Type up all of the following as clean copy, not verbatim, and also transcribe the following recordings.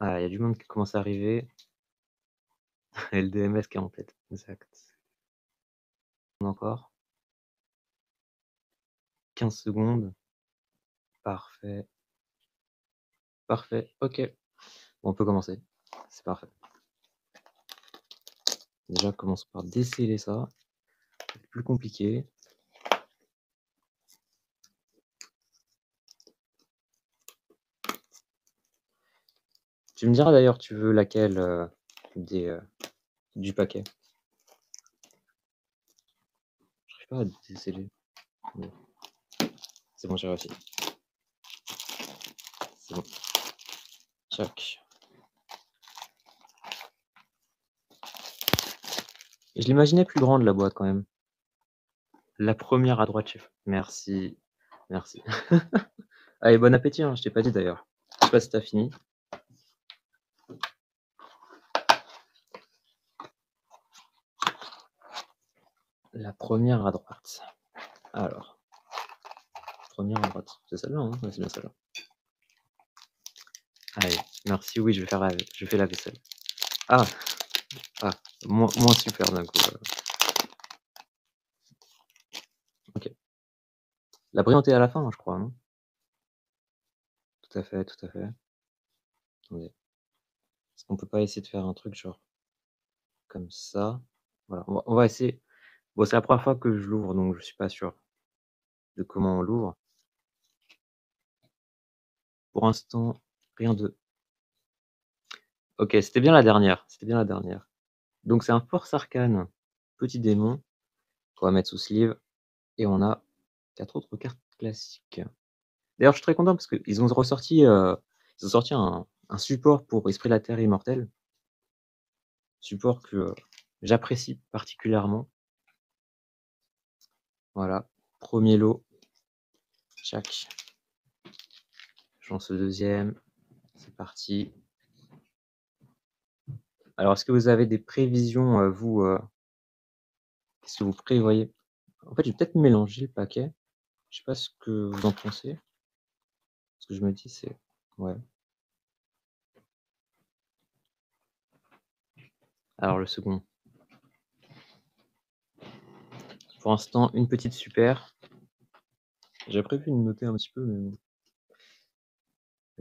Ah, il y a du monde qui commence à arriver. LDMS qui est en tête, exact. Encore 15 secondes. Parfait, parfait, OK. Bon, on peut commencer. C'est parfait. Déjà, commence par déceler ça. C'est plus compliqué. Tu me diras d'ailleurs, tu veux laquelle des, du paquet? J'arrive pas à déceler. Bon. C'est bon, j'ai réussi. C'est bon. Tchac. Je l'imaginais plus grande la boîte quand même. La première à droite, chef. Merci. Merci. Allez, bon appétit, hein, je t'ai pas dit d'ailleurs. Je sais pas si t'as fini. La première à droite. Alors, première à droite. C'est celle-là, hein? Ouais, c'est bien celle-là. Allez, merci, oui, je fais la vaisselle. Ah, ah, moins super d'un coup. Ok. La brillante est à la fin, hein, je crois, non? Tout à fait, tout à fait. Attendez. Est-ce qu'on peut pas essayer de faire un truc genre comme ça? Voilà, on va essayer. Bon, c'est la première fois que je l'ouvre, donc je suis pas sûr de comment on l'ouvre. Pour l'instant, rien de. Ok, c'était bien la dernière. C'était bien la dernière. Donc c'est un Force Arcane, petit démon, qu'on va mettre sous sleeve. Et on a 4 autres cartes classiques. D'ailleurs, je suis très content parce qu'ils ont ressorti, ils ont sorti un support pour Esprit de la Terre Immortel. Support que j'apprécie particulièrement. Voilà, premier lot. Tchac. Je lance le deuxième. C'est parti. Alors, est-ce que vous avez des prévisions, vous, qu'est-ce que vous prévoyez? En fait, je vais peut-être mélanger le paquet. Je sais pas ce que vous en pensez. Ce que je me dis, c'est ouais. Alors le second. Pour l'instant, une petite super. J'ai prévu de noter un petit peu, mais bon.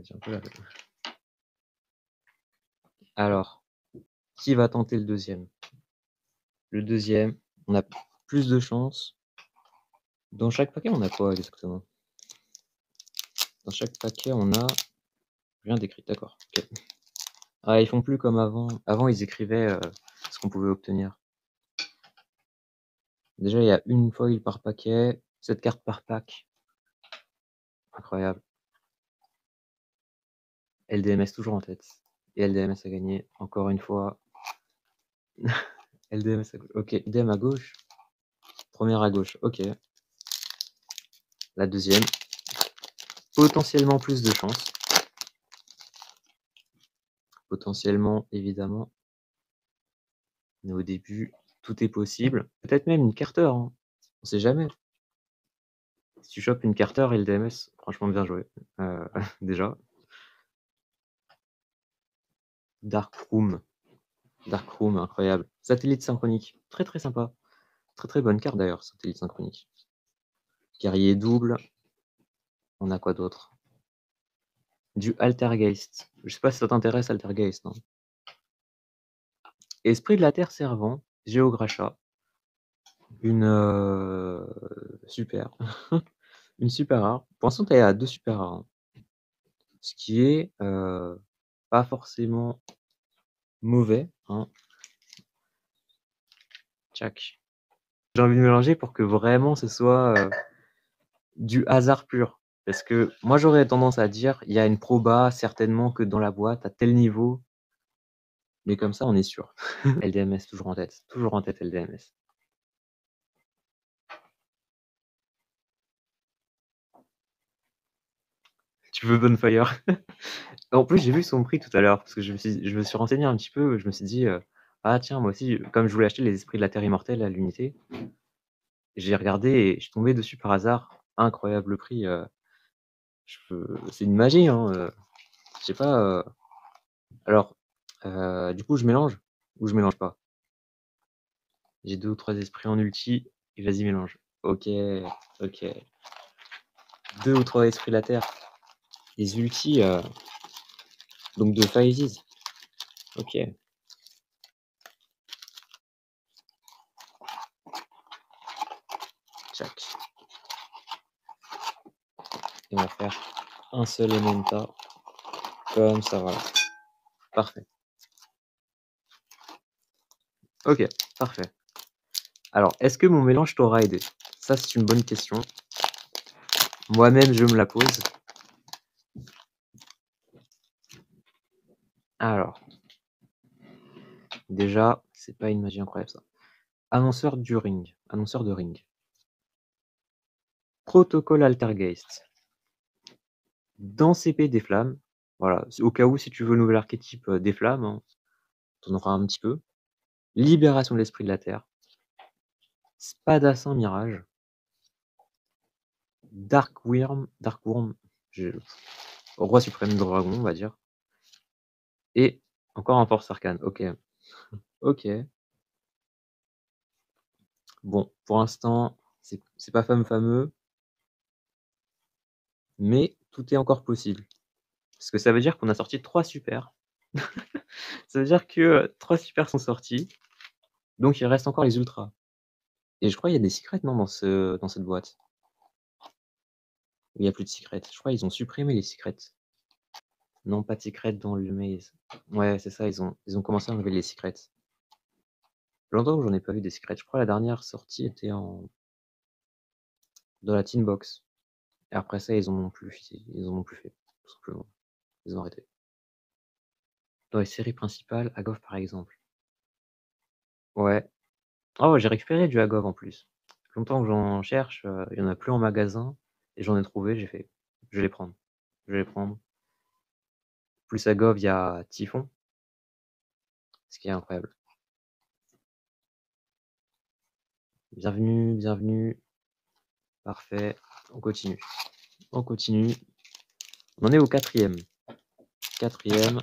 C'est un peu la Alors, qui va tenter le deuxième? Le deuxième, on a plus de chance. Dans chaque paquet, on a quoi exactement? Dans chaque paquet, on a rien d'écrit, d'accord. Ok. Ah, ils font plus comme avant. Avant, ils écrivaient ce qu'on pouvait obtenir. Déjà, il y a une foil par paquet, 7 cartes par pack. Incroyable. LDMS toujours en tête. Et LDMS a gagné encore une fois. LDMS à gauche. Ok, idem à gauche. Première à gauche, ok. La deuxième. Potentiellement plus de chance. Potentiellement, évidemment. Mais au début, tout est possible. Peut-être même une Carter, hein. On sait jamais. Si tu chopes une Carter et le DMS, franchement bien joué. Déjà. Dark Room. Dark Room, incroyable. Satellite synchronique. Très très sympa. Très très bonne carte d'ailleurs, satellite synchronique. Guerrier double. On a quoi d'autre? Du Altergeist. Je sais pas si ça t'intéresse, Altergeist, non? Esprit de la Terre servant. Géogracha. Une super. Une super rare. Pour l'instant, tu es à 2 super rares, hein. Ce qui est pas forcément mauvais, hein. Tchac. J'ai envie de mélanger pour que vraiment ce soit du hasard pur. Parce que moi, j'aurais tendance à dire, il y a une proba certainement que dans la boîte à tel niveau, mais comme ça, on est sûr. LDMS toujours en tête LDMS. Tu veux Bonfire? En plus, j'ai vu son prix tout à l'heure, parce que je me suis renseigné un petit peu, je me suis dit, ah tiens, moi aussi, comme je voulais acheter les Esprits de la Terre Immortelle à l'unité, j'ai regardé et je suis tombé dessus par hasard. Incroyable prix. C'est une magie, hein. Je sais pas. Alors, du coup, je mélange ou je mélange pas? J'ai 2 ou 3 esprits en ulti et vas-y mélange. OK, OK. 2 ou 3 esprits la terre. Les ultis, donc de phases. OK. Tchac. Et on va faire un seul Ementa. Comme ça, voilà. Parfait. OK, parfait. Alors, est-ce que mon mélange t'aura aidé? Ça, c'est une bonne question. Moi-même, je me la pose. Alors, déjà, c'est pas une magie incroyable ça. Annonceur du ring. Annonceur de ring. Protocole Altergeist. Dans CP des flammes. Voilà, au cas où, si tu veux le nouvel archétype des flammes, hein, t'en auras un petit peu. Libération de l'esprit de la terre. Spadassin mirage. Darkworm, roi suprême dragon, on va dire. Et encore un force arcane. Ok. Ok. Bon, pour l'instant, c'est pas fameux, mais tout est encore possible. Parce que ça veut dire qu'on a sorti 3 super. Ça veut dire que 3 super sont sortis, donc il reste encore les ultras. Et je crois qu'il y a des secrets, non, dans cette boîte? Il y a plus de secrets. Je crois qu'ils ont supprimé les secrets. Non, pas de secrets dans le maze. Ouais, c'est ça, ils ont commencé à enlever les secrets. Longtemps que j'en ai pas vu des secrets. Je crois la dernière sortie était dans la Teen Box. Et après ça, ils en ont plus fait, tout simplement. Ils ont arrêté. Dans les séries principales, Agov par exemple. Ouais. Oh, j'ai récupéré du Agov en plus. Longtemps que j'en cherche, il y en a plus en magasin et j'en ai trouvé, j'ai fait: «Je vais les prendre, je vais les prendre». Plus Agov, il y a Typhon, ce qui est incroyable. Bienvenue, bienvenue. Parfait, on continue. On continue. On en est au 4e. 4e.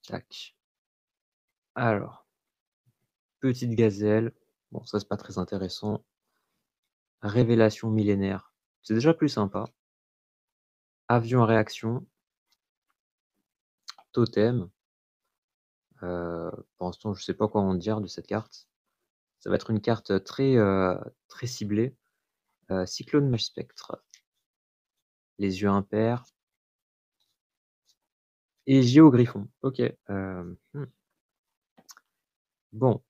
Tac. Alors, petite gazelle. Bon, ça, c'est pas très intéressant. Révélation millénaire. C'est déjà plus sympa. Avion à réaction. Totem. Pour l'instant, je sais pas quoi en dire de cette carte. Ça va être une carte très ciblée. Cyclone Mage Spectre. Les yeux impairs. Et Géogriffon. OK. Bon,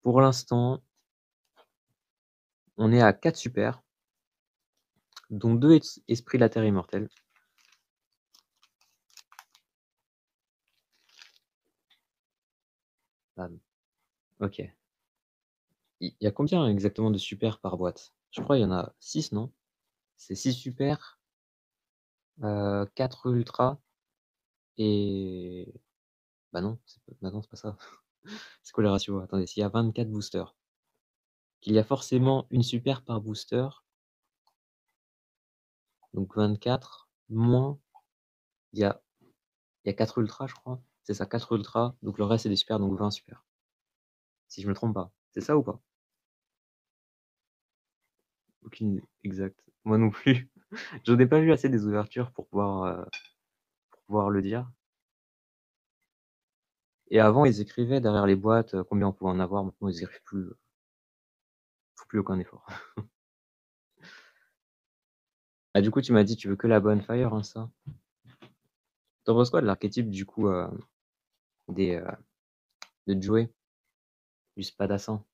pour l'instant, on est à 4 super, dont 2 esprits la terre immortelle. Bam. OK. Il y a combien exactement de super par boîte? Je crois il y en a 6, non? C'est 6 super, 4 ultra et bah non, c'est pas ça. C'est quoi les ratios? Attendez, s'il y a 24 boosters, qu'il y a forcément une super par booster, donc 24 moins il y a 4 ultras, je crois. C'est ça, 4 ultras, donc le reste c'est des super, donc 20 super. Si je me trompe pas. C'est ça ou pas? Aucune idée. Exact. Moi non plus. J'en ai pas vu assez des ouvertures pour pouvoir le dire. Et avant, ils écrivaient derrière les boîtes, combien on pouvait en avoir. Maintenant, ils écrivent plus, font plus aucun effort. Ah, du coup, tu m'as dit, tu veux que la Bonfire, hein, ça? Tu penses quoi de l'archétype, du coup, des, de Joey, du Spadassin?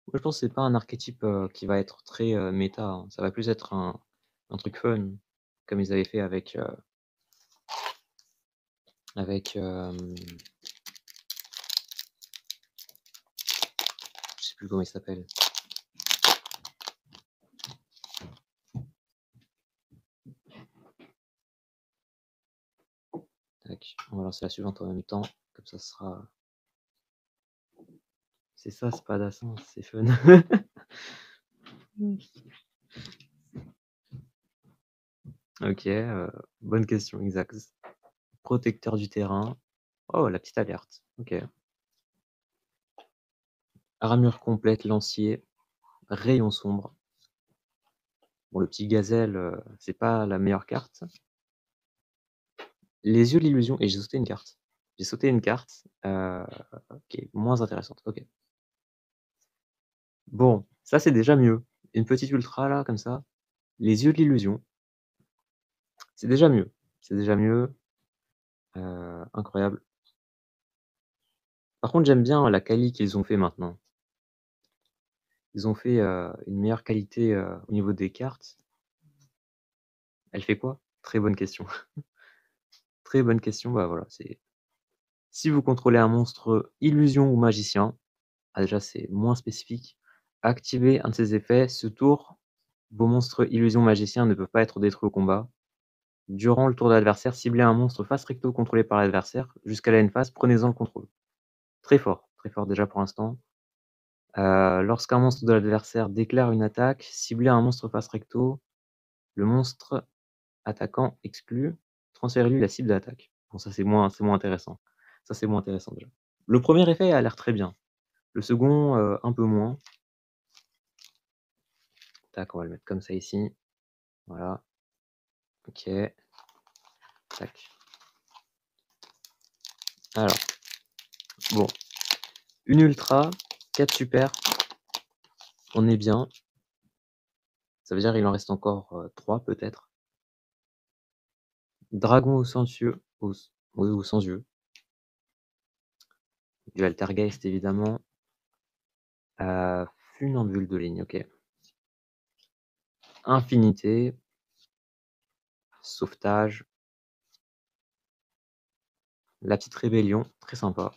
Moi, je pense que c'est pas un archétype, qui va être très, méta, hein. Ça va plus être un truc fun, comme ils avaient fait avec, je sais plus comment il s'appelle. Tac, on va lancer la suivante en même temps, comme ça sera c'est ça, Spadassin, c'est fun. OK, bonne question, exact. Protecteur du terrain. Oh, la petite alerte. OK. Armure complète, lancier, rayon sombre. Bon, le petit gazelle, c'est pas la meilleure carte. Les yeux de l'illusion et j'ai sauté une carte. J'ai sauté une carte, qui est moins intéressante. OK. Bon, ça, c'est déjà mieux. Une petite ultra là, comme ça. Les yeux de l'illusion, c'est déjà mieux. C'est déjà mieux, incroyable. Par contre, j'aime bien la quali qu'ils ont fait maintenant. Ils ont fait, une meilleure qualité, au niveau des cartes. Elle fait quoi? Très bonne question. Très bonne question, bah, voilà, c'est si vous contrôlez un monstre illusion ou magicien, ah déjà c'est moins spécifique, activez un de ses effets. Ce tour, vos monstres illusion magicien ne peuvent pas être détruits au combat. Durant le tour de l'adversaire, ciblez un monstre face recto contrôlé par l'adversaire jusqu'à la end phase, prenez-en le contrôle. Très fort déjà pour l'instant. Lorsqu'un monstre de l'adversaire déclare une attaque, ciblez un monstre face recto, le monstre attaquant exclu, transférez-lui la cible d'attaque. Bon ça c'est moins intéressant. Ça c'est moins intéressant déjà. Le premier effet a l'air très bien. Le second, un peu moins. Tac, on va le mettre comme ça ici. Voilà. OK. Tac. Alors, bon, une ultra, 4 super, on est bien. Ça veut dire il en reste encore, 3 peut-être. Dragon aux sans yeux, oui, aux sans yeux. Du Altergeist évidemment. Funambule de ligne, OK. Infinité. Sauvetage. La petite rébellion, très sympa.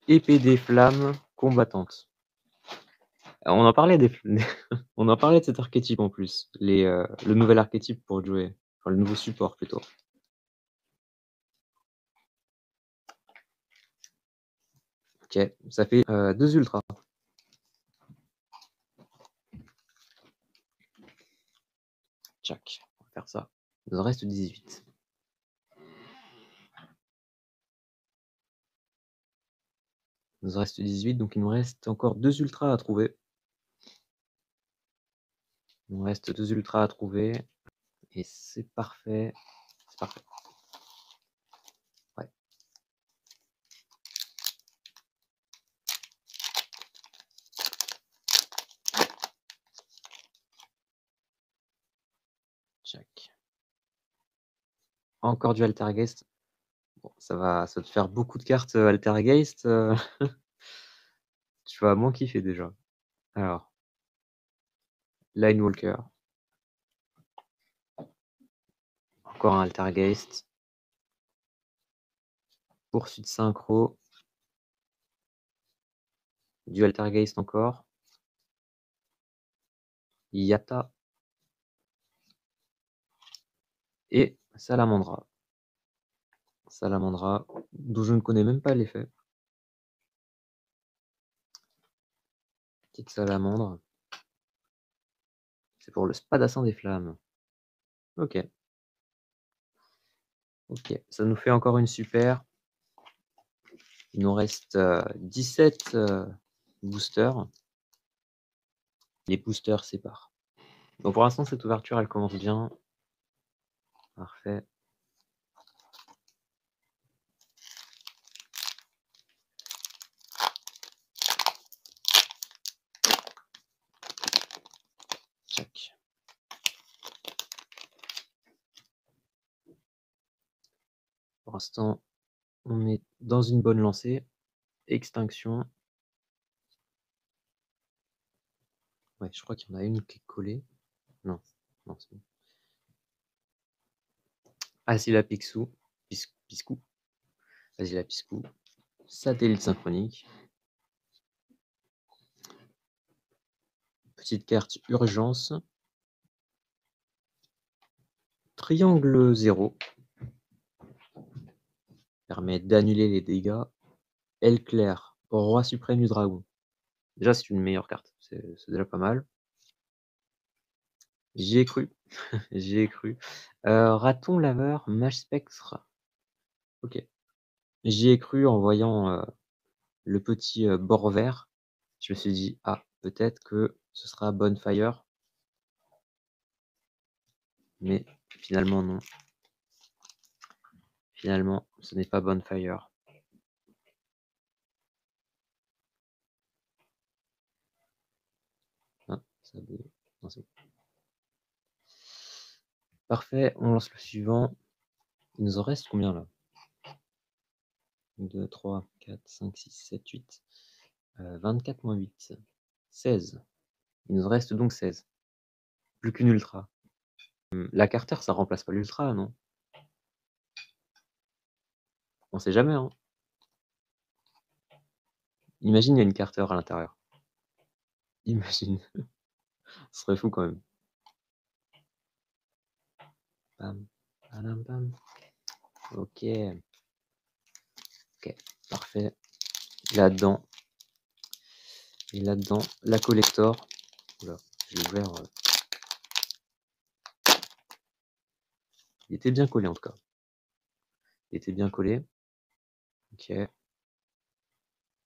Épée des flammes combattante. On en parlait des on en parlait de cet archétype en plus, le nouvel archétype pour jouer, enfin le nouveau support plutôt. OK, ça fait, 2 ultras. Tchac, on va faire ça. Il nous en reste 18. Il nous en reste 18, donc il nous reste encore 2 ultras à trouver. Il nous reste 2 ultras à trouver et c'est parfait. C'est parfait. Ouais. Tchac. Encore du Altergeist. Bon, ça va te faire beaucoup de cartes, Altergeist, tu vas moins kiffer déjà. Alors, Linewalker. Encore un Altergeist. Poursuite synchro. Du Altergeist encore. Yatta. Et Salamandra. Salamandra, d'où je ne connais même pas l'effet. Petite salamandre. C'est pour le spadassin des flammes. OK. OK, ça nous fait encore une super. Il nous reste, 17, boosters. Les boosters séparent. Donc pour l'instant, cette ouverture, elle commence bien. Parfait. Check. Pour l'instant, on est dans une bonne lancée. Extinction. Ouais, je crois qu'il y en a une qui est collée. Non, non, c'est bon. Asila Picsou. Piscou. Asila Piscou. Satellite synchronique. Petite carte urgence. Triangle 0. Permet d'annuler les dégâts. Aile claire. Roi suprême du dragon. Déjà, c'est une meilleure carte. C'est déjà pas mal. J'y ai cru, j'y ai cru. Raton laveur, mage spectre. OK. J'y ai cru en voyant, le petit, bord vert. Je me suis dit: «Ah, peut-être que ce sera Bonfire», mais finalement non. Finalement, ce n'est pas Bonfire. Ah, ça a bugué. Non, c'est bon. Parfait, on lance le suivant. Il nous en reste combien là? 2, 3, 4, 5, 6, 7, 8. 24 moins 8. 16. Il nous en reste donc 16. Plus qu'une ultra. La Carter, ça remplace pas l'ultra, non? On sait jamais, hein. Imagine, il y a une Carter à l'intérieur. Imagine. Ce serait fou quand même. Pam, padam, pam. OK. OK, parfait. Là-dedans et là-dedans, la collector. Oula, je l'ai ouvert, il était bien collé en tout cas. Il était bien collé. OK.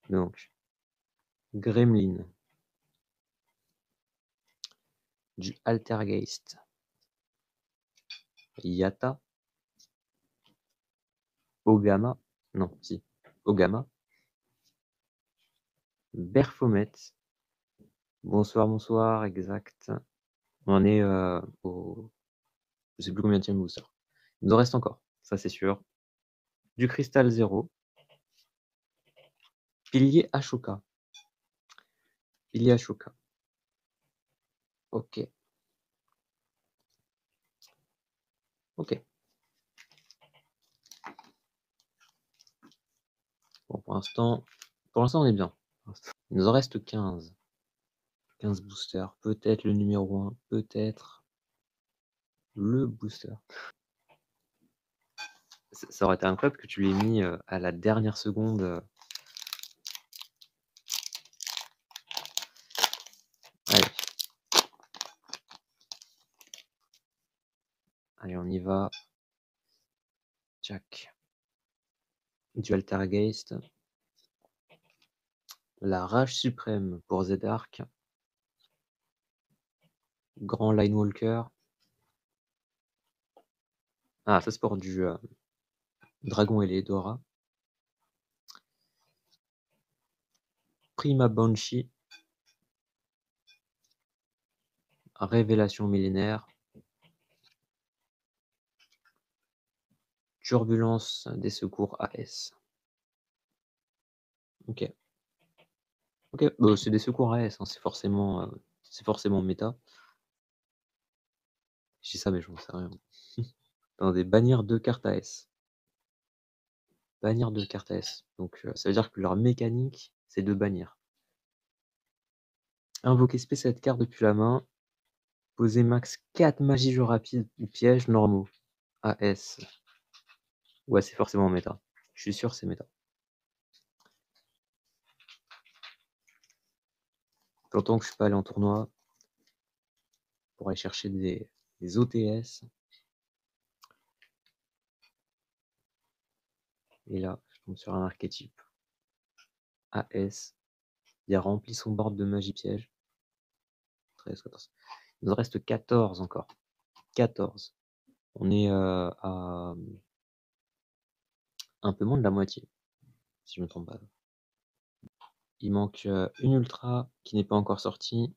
Donc, Gremlin, du Altergeist, Yatta, Ogama, non, si, Ogama, Berfomet. Bonsoir, bonsoir, exact. On en est au. Je sais plus combien de booster. Il nous en reste encore, ça c'est sûr. Du cristal 0. Pilier Ashoka. Pilier Ashoka. Ok. Ok. Bon, pour l'instant, on est bien. Il nous en reste 15. 15 boosters. Peut-être le numéro 1. Peut-être le booster. Ça aurait été incroyable que tu l'aies mis à la dernière seconde. Allez. Allez, on y va. Jack. Du Altergeist. La rage suprême pour Zedark. Grand Linewalker. Ah, ça c'est pour du Dragon ailé Dora. Prima Banshee. Révélation millénaire. Turbulence des secours AS. Ok. Ok, bah, c'est des secours AS, hein, c'est forcément méta. Je dis ça, mais je n'en sais rien. Attendez, bannir 2 cartes AS. Bannir 2 cartes AS. Donc ça veut dire que leur mécanique, c'est de bannir. Invoquer cette carte depuis la main. Poser max 4 magies jeu rapide ou pièges normaux. AS. Ouais, c'est forcément méta. Je suis sûr c'est méta. Longtemps que je suis pas allé en tournoi pour aller chercher des OTS. Et là, je tombe sur un archétype. AS. Il a rempli son board de magie piège. 13, 14. Il nous en reste 14 encore. 14. On est à un peu moins de la moitié, si je ne me trompe pas. Il manque une ultra qui n'est pas encore sortie.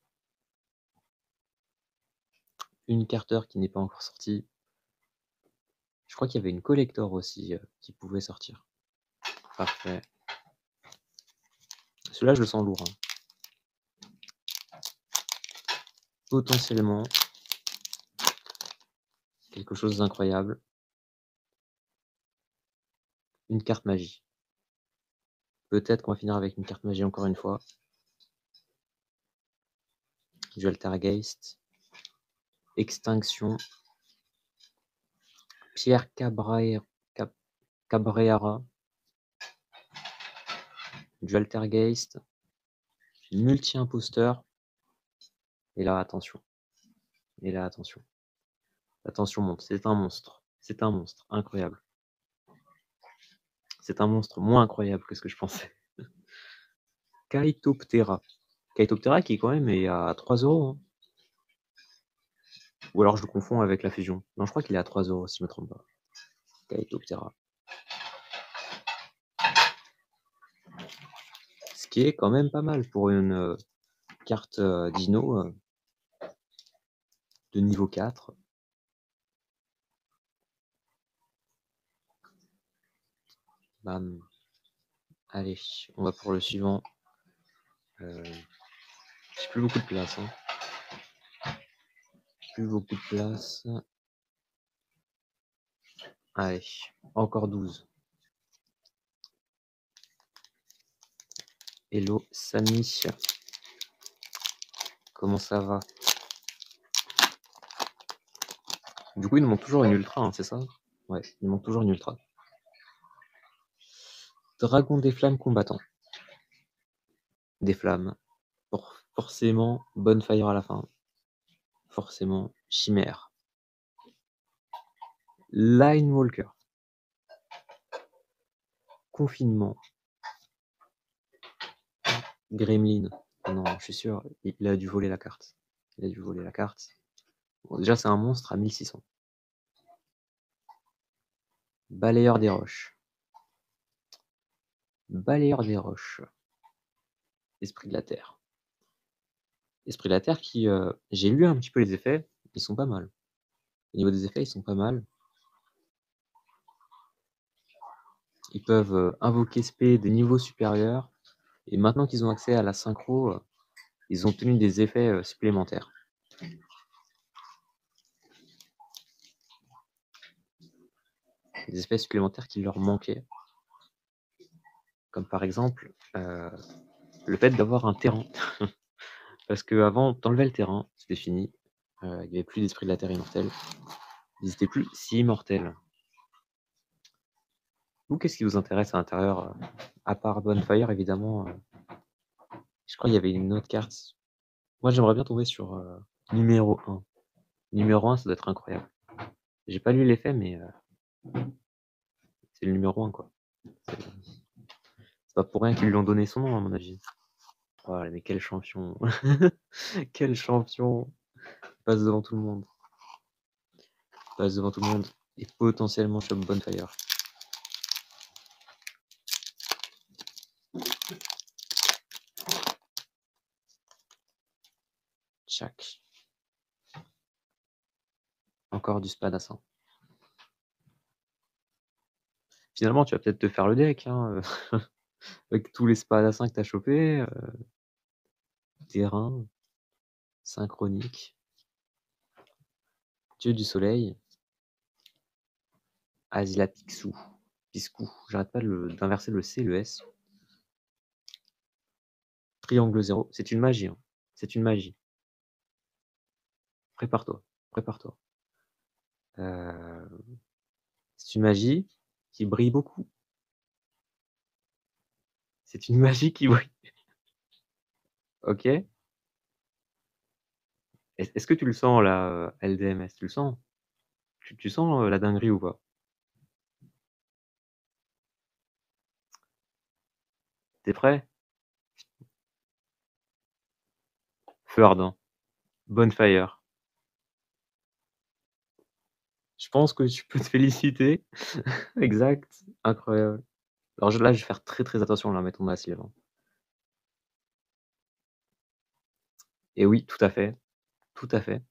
Une Carter qui n'est pas encore sortie. Je crois qu'il y avait une collector aussi qui pouvait sortir. Parfait. Celui-là, je le sens lourd. Hein. Potentiellement quelque chose d'incroyable. Une carte magie. Peut-être qu'on va finir avec une carte magie encore une fois. Du Altergeist. Extinction. Pierre Cabreara. Du Altergeist. Multi-imposteur. Et là, attention. Et là, attention. La tension monte. C'est un monstre. C'est un monstre. Incroyable. C'est un monstre moins incroyable que ce que je pensais. Kaitoptera. Kaitoptera qui, quand même, est à 3 €. Hein. Ou alors je le confonds avec la fusion. Non, je crois qu'il est à 3 € si je me trompe pas. Kaitoptera. Ce qui est quand même pas mal pour une carte dino de niveau 4. Bam. Allez, on va pour le suivant. J'ai plus beaucoup de place. Hein. Plus beaucoup de place. Allez, encore 12. Hello Samy. Comment ça va? Du coup, il nous manque toujours une ultra, hein, c'est ça? Ouais, il manque toujours une ultra. Dragon des flammes combattant. Des flammes. Forcément, Bonfire à la fin. Forcément, Chimère. Linewalker. Confinement. Gremlin. Non, je suis sûr, il a dû voler la carte. Il a dû voler la carte. Bon, déjà, c'est un monstre à 1600. Balayeur des roches. Balayeur des roches. Esprit de la terre. Esprit de la terre qui... j'ai lu un petit peu les effets. Ils sont pas mal. Au niveau des effets, ils sont pas mal. Ils peuvent invoquer spé des niveaux supérieurs. Et maintenant qu'ils ont accès à la synchro, ils ont obtenu des effets supplémentaires. Des effets supplémentaires qui leur manquaient. Comme par exemple, le fait d'avoir un terrain. Parce qu'avant, t'enlevais le terrain, c'était fini. Il n'y avait plus d'esprit de la terre immortelle. Ils n'étaient plus si immortels. Vous, qu'est-ce qui vous intéresse à l'intérieur à part Bonfire, évidemment. Je crois qu'il y avait une autre carte. Moi, j'aimerais bien tomber sur numéro 1. Numéro 1, ça doit être incroyable. J'ai pas lu l'effet, mais c'est le numéro 1, quoi. C'est pas pour rien qu'ils lui ont donné son nom, à mon avis. Oh, mais quel champion. Quel champion. Il passe devant tout le monde. Il passe devant tout le monde. Et potentiellement chope Bonfire. Tchac. Encore du spadassin. Finalement, tu vas peut-être te faire le deck, hein, avec tous les spadassins que t'as chopés. Terrain. Synchronique. Dieu du soleil. Asila Picsou. Piscou. J'arrête pas d'inverser le C et le S. Triangle 0. C'est une magie. Hein. C'est une magie. Prépare-toi. Prépare-toi. C'est une magie qui brille beaucoup. C'est une magie qui brille. Ok. Est-ce que tu le sens là, LDMS? Tu le sens? Tu sens la dinguerie ou pas? T'es prêt? Feu ardent. Bonfire. Je pense que tu peux te féliciter. Exact. Incroyable. Alors là, je vais faire très très attention là, mettons ma Sylvain. Et oui, tout à fait. Tout à fait.